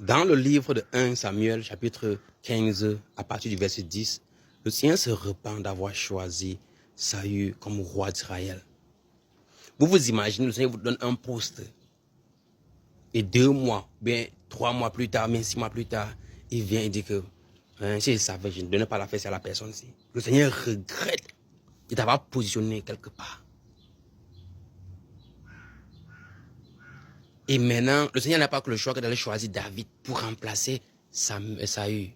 Dans le livre de 1 Samuel, chapitre 15, à partir du verset 10, le Seigneur se repent d'avoir choisi Saül comme roi d'Israël. Vous vous imaginez, le Seigneur vous donne un poste. Et 2 mois, bien 3 mois plus tard, bien 6 mois plus tard, il vient et dit que si il savait, je ne donnais pas la fesse à la personne-ci. Le Seigneur regrette de t'avoir positionné quelque part. Et maintenant, le Seigneur n'a pas que le choix que d'aller choisir David pour remplacer Saül.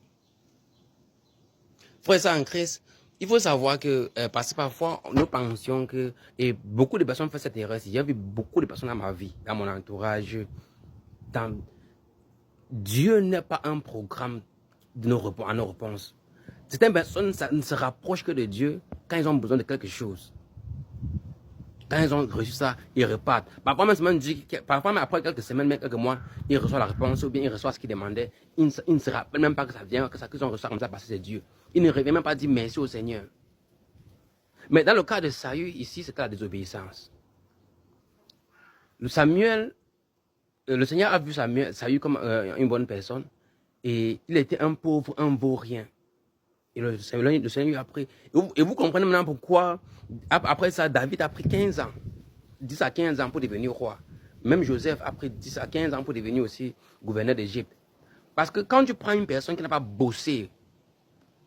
Frère ça en Christ, il faut savoir que, parce que parfois, nous pensions que, et beaucoup de personnes font cette erreur. J'ai vu beaucoup de personnes dans ma vie, dans mon entourage. Dieu n'est pas un programme de nos réponses. Certaines personnes ne se rapprochent que de Dieu quand ils ont besoin de quelque chose. Quand ils ont reçu ça, ils repartent. Parfois même après quelques semaines, même quelques mois, ils reçoivent la réponse ou bien ils reçoivent ce qu'ils demandaient. Ils ne se rappellent même pas que ça vient, qu'ils ont reçu comme ça parce que c'est Dieu. Ils ne reviennent même pas dire merci au Seigneur. Mais dans le cas de Saül, ici, c'était la désobéissance. Le Seigneur a vu Saül comme une bonne personne. Et il était un pauvre, un beau rien. Et le Seigneur a pris. Et vous comprenez maintenant pourquoi, après ça, David a pris 15 ans. 10 à 15 ans pour devenir roi. Même Joseph a pris 10 à 15 ans pour devenir aussi gouverneur d'Égypte. Parce que quand tu prends une personne qui n'a pas bossé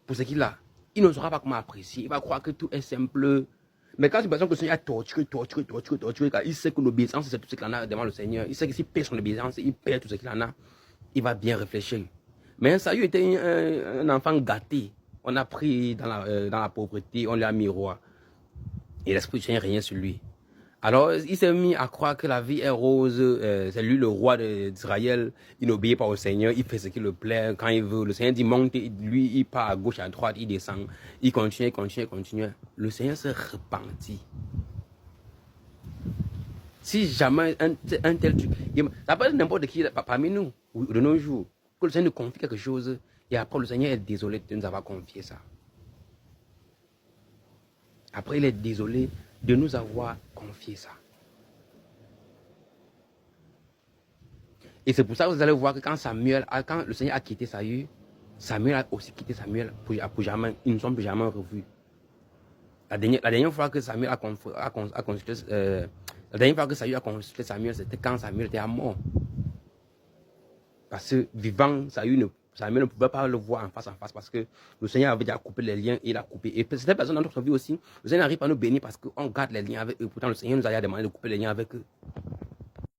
pour ce qu'il a, il ne saura pas comment apprécier. Il va croire que tout est simple. Mais quand une personne que le Seigneur a torturé, il sait que l'obéissance, c'est tout ce qu'il en a devant le Seigneur. Il sait que s'il perd son obéissance, il perd tout ce qu'il en a. Il va bien réfléchir. Mais Saül était un enfant gâté. On a pris dans la pauvreté, on l'a mis roi. Et l'Esprit du Seigneur régnait sur lui. Alors, il s'est mis à croire que la vie est rose, c'est lui le roi d'Israël, il n'obéit pas au Seigneur, il fait ce qui le plaît quand il veut. Le Seigneur dit monte, lui il part à gauche, à droite, il descend, il continue. Le Seigneur se repentit. Si jamais un tel truc, ça peut être n'importe qui parmi nous, de nos jours, que le Seigneur nous confie quelque chose, et après le Seigneur est désolé de nous avoir confié ça. Après il est désolé de nous avoir confié ça. Et c'est pour ça que vous allez voir que quand le Seigneur a quitté Saül, Samuel a aussi quitté Samuel pour jamais. Ils ne sont plus jamais revus. La dernière fois que Samuel a consulté, la dernière fois que Saül a consulté Samuel, c'était quand Samuel était à mort. Parce que vivant, Samuel ne pouvait pas le voir en face parce que le Seigneur avait déjà coupé les liens et il a coupé. Et certaines personnes dans notre vie aussi, le Seigneur n'arrive pas à nous bénir parce qu'on garde les liens avec eux. Pourtant, le Seigneur nous a demandé de couper les liens avec eux.